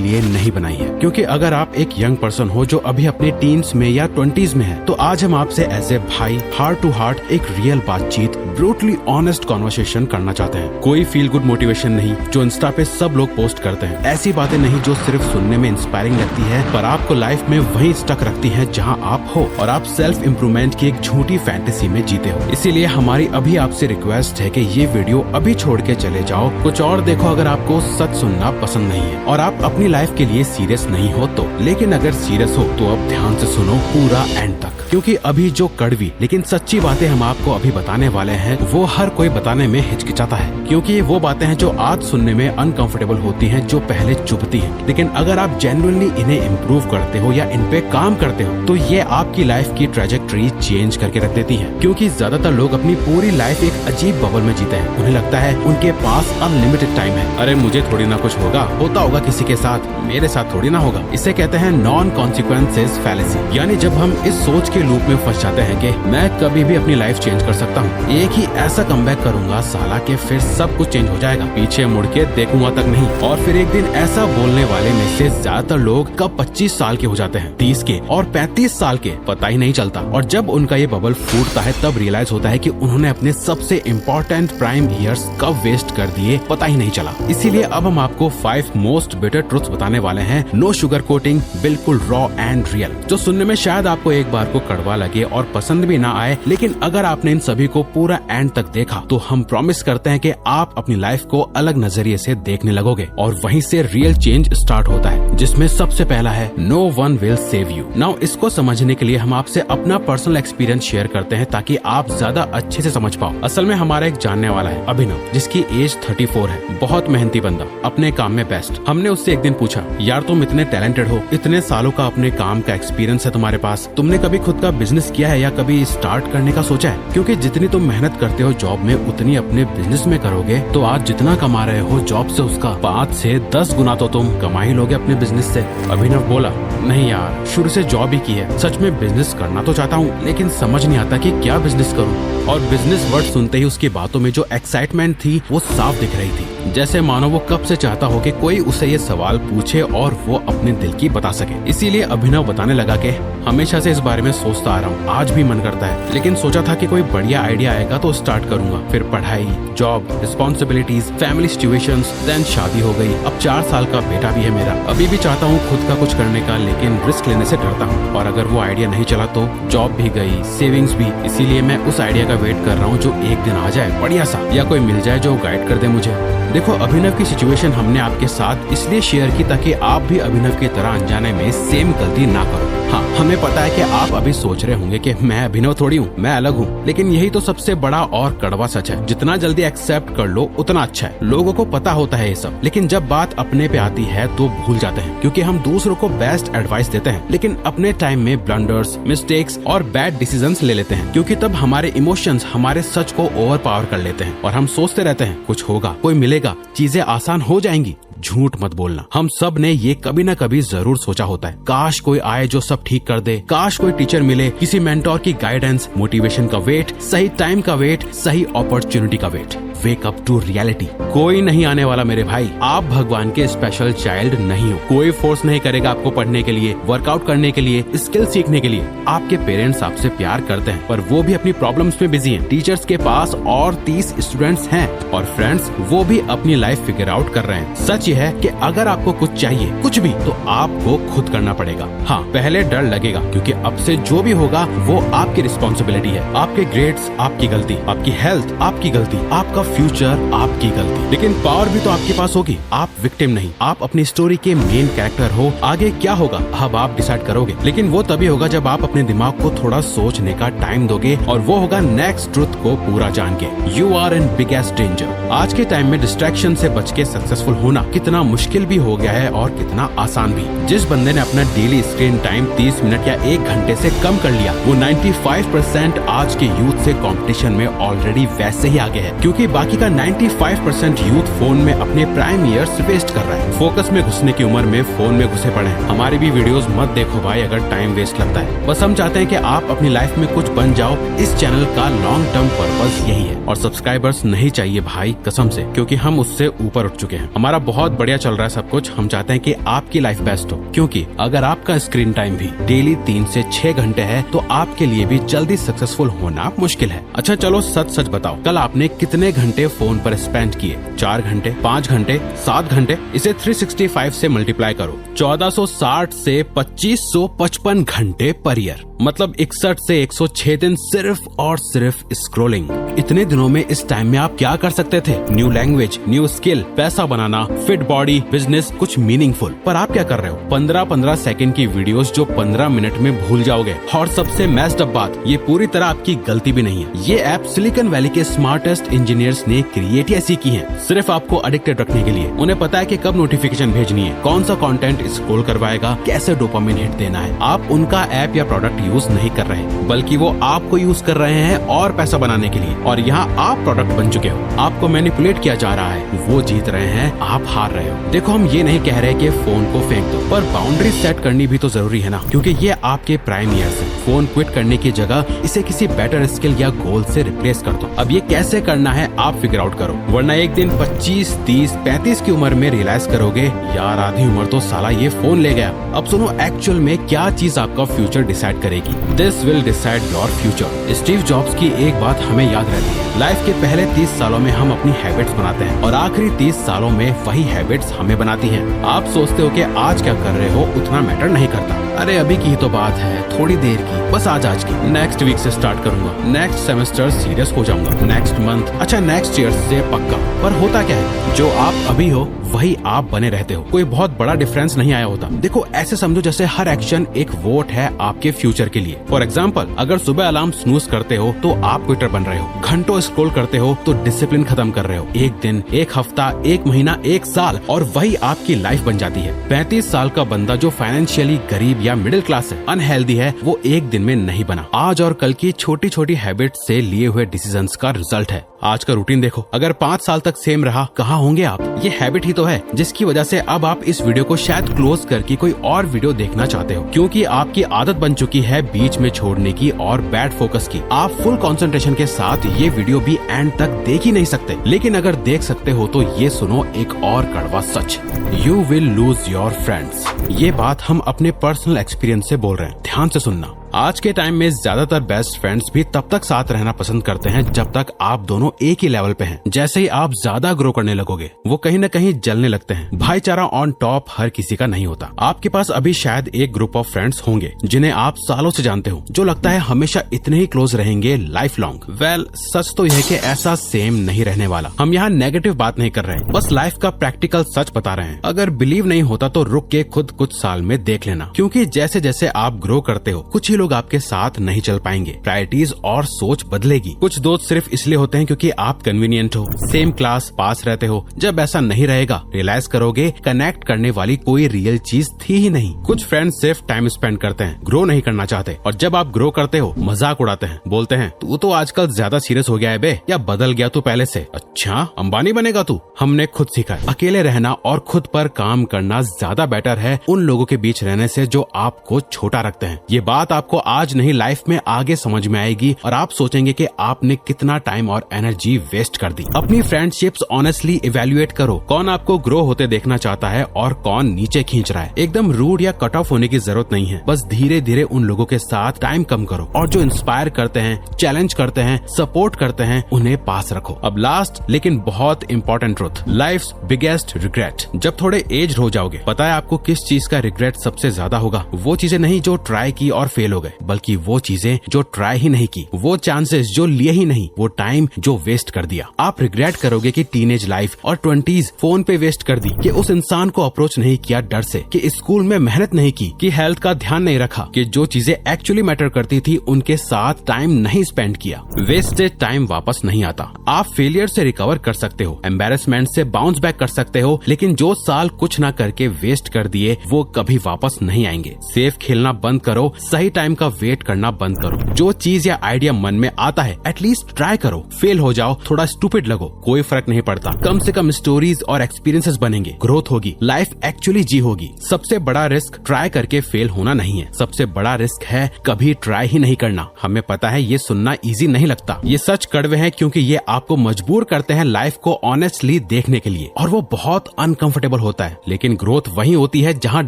लिए नहीं बनाई है। क्योंकि अगर आप एक यंग पर्सन हो जो अभी अपने टीन्स में या 20s में है, तो आज हम आपसे एज ए भाई हार्ट टू हार्ट एक रियल बातचीत, ब्रूटली ऑनेस्ट कॉन्वर्सेशन करना चाहते हैं। कोई फील गुड मोटिवेशन नहीं जो इंस्टा पे सब लोग पोस्ट करते हैं, ऐसी बातें नहीं जो सिर्फ सुनने में इंस्पायरिंग लगती है पर आपको लाइफ में वहीं स्टक रखती है जहां आप हो और आप सेल्फ इम्प्रूवमेंट की एक झूठी फैंटेसी में जीते हो। इसीलिए हमारी अभी आपसे रिक्वेस्ट है कि ये वीडियो अभी छोड़ के चले जाओ, कुछ और देखो अगर आपको सच सुनना पसंद नहीं है और आप अपनी लाइफ के लिए सीरियस नहीं हो तो। लेकिन अगर सीरियस हो तो अब ध्यान से सुनो पूरा एंड तक, क्योंकि अभी जो कड़वी लेकिन सच्ची बातें हम आपको अभी बताने वाले हैं वो हर कोई बताने में हिचकिचाता है, क्योंकि ये वो बातें हैं जो आज सुनने में अनकंफर्टेबल होती हैं, जो पहले चुभती हैं। लेकिन अगर आप जेन्युइनली इन्हें इम्प्रूव करते हो या इन पे काम करते हो तो ये आपकी लाइफ की ट्रैजेक्टरी चेंज करके रख देती है। क्योंकि ज्यादातर लोग अपनी पूरी लाइफ एक अजीब बबल में जीते हैं। उन्हें लगता है उनके पास अनलिमिटेड टाइम है। अरे मुझे थोड़ी ना कुछ होता होगा किसी के साथ, मेरे साथ थोड़ी ना होगा। इसे कहते हैं नॉन कॉन्सिक्वेंसेस फैलेसी। यानी जब हम इस सोच के लूप में फंस जाते हैं कि मैं कभी भी अपनी लाइफ चेंज कर सकता हूँ, एक ही ऐसा कमबैक करूंगा साला के फिर सब कुछ चेंज हो जाएगा, पीछे मुड़ के देखूंगा तक नहीं। और फिर एक दिन ऐसा बोलने वाले में से ज्यादातर लोग कब 25 साल के हो जाते हैं, 30 के और 35 साल के, पता ही नहीं चलता। और जब उनका ये बबल फूटता है तब रियलाइज होता है कि उन्होंने अपने सबसे इम्पोर्टेंट प्राइम ईयर्स कब वेस्ट कर दिए, पता ही नहीं चला। इसीलिए अब हम आपको 5 मोस्ट बिटर ट्रुथ्स बताने वाले हैं। नो शुगर कोटिंग, बिल्कुल रॉ एंड रियल, जो सुनने में शायद आपको एक बार को कड़वा लगे और पसंद भी ना आए, लेकिन अगर आपने इन सभी को पूरा एंड तक देखा तो हम प्रॉमिस करते हैं कि आप अपनी लाइफ को अलग नजरिए से देखने लगोगे और वहीं से रियल चेंज स्टार्ट होता है, जिसमें सबसे पहला है no one will save you. Now इसको समझने के लिए हम आपसे अपना पर्सनल एक्सपीरियंस शेयर करते हैं ताकि आप ज्यादा अच्छे से समझ पाओ। असल में हमारा एक जानने वाला है अभिनव, जिसकी एज 34 है, बहुत मेहनती बंदा, अपने काम में बेस्ट। हमने उससे एक दिन पूछा, यार तुम इतने टैलेंटेड हो, इतने सालों का अपने काम का एक्सपीरियंस है तुम्हारे पास, तुमने कभी खुद का बिजनेस किया है या कभी स्टार्ट करने का सोचा है? क्योंकि जितनी तुम मेहनत करते हो जॉब में उतनी अपने बिजनेस में करोगे तो आज जितना कमा रहे हो जॉब से उसका 5 से 10 गुना तो तुम कमा ही लोगे अपने बिजनेस से। अभिनव बोला, नहीं यार, शुरू से जॉब ही की है, सच में बिजनेस करना तो चाहता हूँ लेकिन समझ नहीं आता कि क्या बिजनेस करूँ। और बिजनेस वर्ड सुनते ही उसकी बातों में जो एक्साइटमेंट थी वो साफ दिख रही थी, जैसे मानो वो कब से चाहता हो कि कोई उसे ये सवाल पूछे और वो अपने दिल की बता सके। इसीलिए अभिनव बताने लगा कि हमेशा से इस बारे में सोचता आ रहा हूँ, आज भी मन करता है, लेकिन सोचा था कि कोई बढ़िया आइडिया आएगा तो स्टार्ट करूंगा। फिर पढ़ाई, job, responsibilities, family situations, then शादी हो गई, अब 4 साल का बेटा भी है मेरा। अभी भी चाहता हूँ खुद का कुछ करने का, लेकिन रिस्क लेने से डरता हूँ और अगर वो आइडिया नहीं चला तो जॉब भी गई, सेविंग्स भी। इसीलिए मैं उस आइडिया का वेट कर रहा हूँ जो एक दिन आ जाए बढ़िया सा, या कोई मिल जाए जो गाइड कर दे मुझे। देखो अभिनव की सिचुएशन हमने आपके साथ इसलिए शेयर की ताकि आप भी अभिनव की तरह अनजाने में सेम गलती ना करो। हाँ, हमें पता है कि आप अभी सोच रहे होंगे कि मैं अभिनव थोड़ी हूँ, मैं अलग हूँ, लेकिन यही तो सबसे बड़ा और कड़वा सच है। जितना जल्दी एक्सेप्ट कर लो उतना अच्छा है। लोगों को पता होता है ये सब, लेकिन जब बात अपने पे आती है तो भूल जाते हैं, क्योंकि हम दूसरों को बेस्ट एडवाइस देते हैं लेकिन अपने टाइम में ब्लंडर्स, मिस्टेक्स और बैड डिसीजंस ले लेते हैं, क्योंकि तब हमारे इमोशंस हमारे सच को ओवर पावर कर लेते हैं और हम सोचते रहते हैं कुछ होगा, कोई मिलेगा, चीजें आसान हो जाएंगी। झूठ मत बोलना, हम सब ने ये कभी न कभी जरूर सोचा होता है, काश कोई आए जो सब ठीक कर दे, काश कोई टीचर मिले, किसी मेंटोर की गाइडेंस, मोटिवेशन का वेट, सही टाइम का वेट, सही अपॉर्चुनिटी का wait. Wake up to reality. कोई नहीं आने वाला मेरे भाई, आप भगवान के स्पेशल चाइल्ड नहीं हो। कोई फोर्स नहीं करेगा आपको पढ़ने के लिए, वर्कआउट करने के लिए, स्किल सीखने के लिए। आपके पेरेंट्स आपसे प्यार करते हैं पर वो भी अपनी प्रॉब्लम्स में बिजी हैं। टीचर्स के पास और 30 स्टूडेंट्स हैं और फ्रेंड्स वो भी अपनी लाइफ फिगर आउट कर रहे हैं। सच है कि अगर आपको कुछ चाहिए, कुछ भी, तो आपको खुद करना पड़ेगा। हाँ, पहले डर लगेगा क्योंकि अब से जो भी होगा वो आपकी रिस्पॉन्सिबिलिटी है। आपके ग्रेड्स आपकी गलती, आपकी हेल्थ आपकी गलती, आपका फ्यूचर आपकी गलती, लेकिन पावर भी तो आपके पास होगी। आप विक्टिम नहीं, आप अपनी स्टोरी के मेन कैरेक्टर हो। आगे क्या होगा अब आप डिसाइड करोगे, लेकिन वो तभी होगा जब आप अपने दिमाग को थोड़ा सोचने का टाइम दोगे और वो होगा नेक्स्ट ट्रुथ को पूरा जान के। You are in biggest danger. आज के टाइम में डिस्ट्रैक्शन से बच के सक्सेसफुल होना कितना मुश्किल भी हो गया है और कितना आसान भी। जिस बंदे ने अपना डेली स्क्रीन टाइम 30 मिनट या 1 घंटे से कम कर लिया, वो 95% आज के यूथ से कंपटीशन में ऑलरेडी वैसे ही आगे है, क्योंकि बाकी का 95% यूथ फोन में अपने प्राइम ईयर्स वेस्ट कर रहा है। फोकस में घुसने की उम्र में फोन में घुसे पड़े हैं। हमारी भी वीडियोस मत देखो भाई अगर टाइम वेस्ट लगता है। बस हम चाहते हैं कि आप अपनी लाइफ में कुछ बन जाओ। इस चैनल का लॉन्ग टर्म पर्पस यही है। और सब्सक्राइबर्स नहीं चाहिए भाई कसम से, क्योंकि हम उससे ऊपर उठ चुके हैं। हमारा बहुत बहुत बढ़िया चल रहा है सब कुछ, हम चाहते हैं कि आपकी लाइफ बेस्ट हो, क्योंकि अगर आपका स्क्रीन टाइम भी डेली 3 से 6 घंटे है तो आपके लिए भी जल्दी सक्सेसफुल होना मुश्किल है। अच्छा चलो सच सच बताओ, कल आपने कितने घंटे फोन पर स्पेंड किए? 4 घंटे, 5 घंटे, 7 घंटे? इसे 365 से मल्टीप्लाई करो, 1460 से 2555 घंटे पर ईयर, मतलब 61 से 106 दिन सिर्फ और सिर्फ स्क्रॉलिंग। इतने दिनों में इस टाइम में आप क्या कर सकते थे? न्यू लैंग्वेज, न्यू स्किल, पैसा बनाना, फिट बॉडी, बिजनेस, कुछ मीनिंगफुल। पर आप क्या कर रहे हो? 15-15 सेकंड की वीडियोस जो 15 मिनट में भूल जाओगे। और सबसे मेस्ड अप बात, ये पूरी तरह आपकी गलती भी नहीं है। ये ऐप सिलिकॉन वैली के स्मार्टेस्ट इंजीनियर्स ने क्रिएट ऐसी की है, सिर्फ आपको एडिक्टेड रखने के लिए। उन्हें पता है कि कब नोटिफिकेशन भेजनी है, कौन सा कंटेंट स्क्रॉल करवाएगा, कैसे डोपामिन हिट देना है। आप उनका ऐप या प्रोडक्ट यूज नहीं कर रहे, बल्कि वो आपको यूज कर रहे हैं और पैसा बनाने के लिए। और यहाँ आप प्रोडक्ट बन चुके हो, आपको मैनिपुलेट किया जा रहा है, वो जीत रहे हैं, आप हार रहे हो। देखो हम ये नहीं कह रहे कि फोन को फेंक दो, पर बाउंड्री सेट करनी भी तो जरूरी है ना, क्योंकि ये आपके प्राइम ईयर्स है। फोन क्विट करने की जगह इसे किसी बेटर स्किल या गोल से रिप्लेस कर दो। अब ये कैसे करना है आप फिगर आउट करो, वरना एक दिन 25, 30, 35 की उम्र में रियलाइज करोगे यार आधी उम्र तो साला ये फोन ले गया। अब सुनो एक्चुअल में क्या चीज आपका फ्यूचर डिसाइड करेगी। This will decide your future. Steve jobs की एक बात हमें याद रहती है, लाइफ के पहले 30 सालों में हम अपनी हैबिट्स बनाते हैं और आखिरी 30 सालों में वही हैबिट्स हमें बनाती हैं। आप सोचते हो कि आज क्या कर रहे हो उतना मैटर नहीं करता, अरे अभी की तो बात है, थोड़ी देर की, बस आज की। नेक्स्ट वीक से स्टार्ट करूंगा, नेक्स्ट सेमेस्टर सीरियस हो जाऊंगा, नेक्स्ट मंथ, अच्छा नेक्स्ट ईयर से पक्का। पर होता क्या है, जो आप अभी हो वही आप बने रहते हो, कोई बहुत बड़ा डिफरेंस नहीं आया होता। देखो ऐसे समझो जैसे हर एक्शन एक वोट है आपके फ्यूचर के लिए। फॉर एग्जाम्पल, अगर सुबह अलार्म स्नूज करते हो तो आप क्विटर बन रहे हो, घंटों स्क्रॉल करते हो तो डिसिप्लिन खत्म कर रहे हो। एक दिन, एक हफ्ता, एक महीना, एक साल और वही आपकी लाइफ बन जाती है। 35 साल का बंदा जो फाइनेंशियली गरीब या मिडिल क्लास है, अनहेल्दी है, वो एक दिन में नहीं बना। आज और कल की छोटी छोटी हैबिट से लिए हुए डिसीजंस का रिजल्ट है। आज का रूटीन देखो, अगर 5 साल तक सेम रहा, कहाँ होंगे आप? ये हैबिट ही तो है जिसकी वजह से अब आप इस वीडियो को शायद क्लोज करके कोई और वीडियो देखना चाहते हो, क्योंकि आपकी आदत बन चुकी है बीच में छोड़ने की और बैड फोकस की। आप फुल कंसंट्रेशन के साथ ये वीडियो भी एंड तक देख ही नहीं सकते, लेकिन अगर देख सकते हो तो ये सुनो एक और कड़वा सच, you will lose your friends. ये बात हम अपने पर्सनल एक्सपीरियंस से बोल रहे हैं, ध्यान से सुनना। आज के टाइम में ज्यादातर बेस्ट फ्रेंड्स भी तब तक साथ रहना पसंद करते हैं जब तक आप दोनों एक ही लेवल पे हैं। जैसे ही आप ज्यादा ग्रो करने लगोगे, वो कहीं न कहीं जलने लगते हैं। भाईचारा ऑन टॉप हर किसी का नहीं होता। आपके पास अभी शायद एक ग्रुप ऑफ फ्रेंड्स होंगे जिन्हें आप सालों से जानते हो, जो लगता है हमेशा इतने ही क्लोज रहेंगे लाइफ लॉन्ग। वेल, सच तो यह है कि ऐसा सेम नहीं रहने वाला। हम यहाँ नेगेटिव बात नहीं कर रहे हैं, बस लाइफ का प्रैक्टिकल सच बता रहे हैं। अगर बिलीव नहीं होता तो रुक के खुद कुछ साल में देख लेना, क्योंकि जैसे जैसे आप ग्रो करते हो कुछ ही लोग आपके साथ नहीं चल पाएंगे, प्रायोरिटीज और सोच बदलेगी। कुछ दोस्त सिर्फ इसलिए होते हैं क्योंकि आप कन्वीनियंट हो, सेम क्लास, पास रहते हो। जब ऐसा नहीं रहेगा, रियलाइज करोगे कनेक्ट करने वाली कोई रियल चीज थी ही नहीं। कुछ फ्रेंड्स सिर्फ टाइम स्पेंड करते हैं, ग्रो नहीं करना चाहते। और जब आप ग्रो करते हो मजाक उड़ाते हैं, बोलते हैं तू तो आजकल ज्यादा सीरियस हो गया है बे, या बदल गया तू पहले से, अच्छा अंबानी बनेगा तू। हमने खुद सीखा है, अकेले रहना और खुद पर काम करना ज्यादा बेटर है उन लोगों के बीच रहने से जो आपको छोटा रखते हैं। ये बात आपको आज नहीं लाइफ में आगे समझ में आएगी और आप सोचेंगे कि आपने कितना टाइम और एनर्जी वेस्ट कर दी। अपनी फ्रेंडशिप्स ऑनेस्टली इवैल्यूएट करो, कौन आपको ग्रो होते देखना चाहता है और कौन नीचे खींच रहा है। एकदम रूड या कट ऑफ होने की जरूरत नहीं है, बस धीरे धीरे उन लोगों के साथ टाइम कम करो और जो इंस्पायर करते हैं, चैलेंज करते हैं, सपोर्ट करते हैं, उन्हें पास रखो। अब लास्ट लेकिन बहुत important truth, life's biggest regret. जब थोड़े एज हो जाओगे, पता है आपको किस चीज का रिग्रेट सबसे ज्यादा होगा? वो चीजें नहीं जो ट्राई की और फेल हो गए, बल्कि वो चीजें जो ट्राई ही नहीं की, वो चांसेस जो लिए ही नहीं, वो टाइम जो वेस्ट कर दिया। आप रिग्रेट करोगे कि टीनेज लाइफ और 20s फोन पे वेस्ट कर दी, कि उस इंसान को अप्रोच नहीं किया डर से, कि स्कूल में मेहनत नहीं की, कि हेल्थ का ध्यान नहीं रखा, कि जो चीजें एक्चुअली मैटर करती थी उनके साथ टाइम नहीं स्पेंड किया। वेस्टेड टाइम वापस नहीं आता। आप फेलियर से रिकवर कर सकते हो, एम्बेरसमेंट से बाउंस बैक कर सकते हो, लेकिन जो साल कुछ ना करके वेस्ट कर दिए वो कभी वापस नहीं आएंगे। सेफ खेलना बंद करो, सही टाइम टाइम का वेट करना बंद करो। जो चीज या आइडिया मन में आता है एटलीस्ट ट्राई करो। फेल हो जाओ, थोड़ा स्टूपिड लगो, कोई फर्क नहीं पड़ता। कम से कम स्टोरीज और एक्सपीरियंसेस बनेंगे, ग्रोथ होगी, लाइफ एक्चुअली जी होगी। सबसे बड़ा रिस्क ट्राई करके फेल होना नहीं है, सबसे बड़ा रिस्क है कभी ट्राई ही नहीं करना। हमें पता है ये सुनना इजी नहीं लगता, ये सच कड़वे हैं क्योंकि ये आपको मजबूर करते हैं लाइफ को ऑनेस्टली देखने के लिए, और वो बहुत अनकंफर्टेबल होता है। लेकिन ग्रोथ वहीं होती है जहां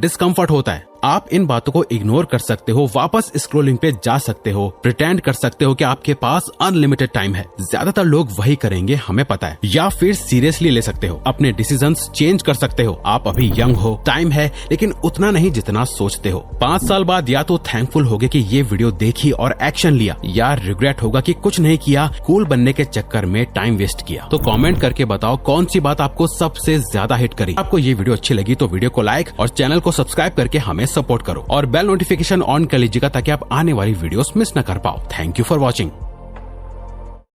डिस्कम्फर्ट होता है। आप इन बातों को इग्नोर कर सकते हो, वापस स्क्रोलिंग पे जा सकते हो, प्रिटेंड कर सकते हो कि आपके पास अनलिमिटेड टाइम है। ज्यादातर लोग वही करेंगे, हमें पता है। या फिर सीरियसली ले सकते हो, अपने डिसीजंस चेंज कर सकते हो। आप अभी यंग हो, टाइम है, लेकिन उतना नहीं जितना सोचते हो। 5 साल बाद या तो थैंकफुल होगे कि ये वीडियो देखी और एक्शन लिया, या रिग्रेट होगा कि कुछ नहीं किया, कूल बनने के चक्कर में टाइम वेस्ट किया। तो कमेंट करके बताओ कौन सी बात आपको सबसे ज्यादा हिट करी। आपको ये वीडियो अच्छी लगी तो वीडियो को लाइक और चैनल को सब्सक्राइब करके हमें सपोर्ट करो, और बेल नोटिफिकेशन ऑन कर लीजिएगा ताकि आप आने वाली वीडियोस मिस न कर पाओ। Thank you for watching.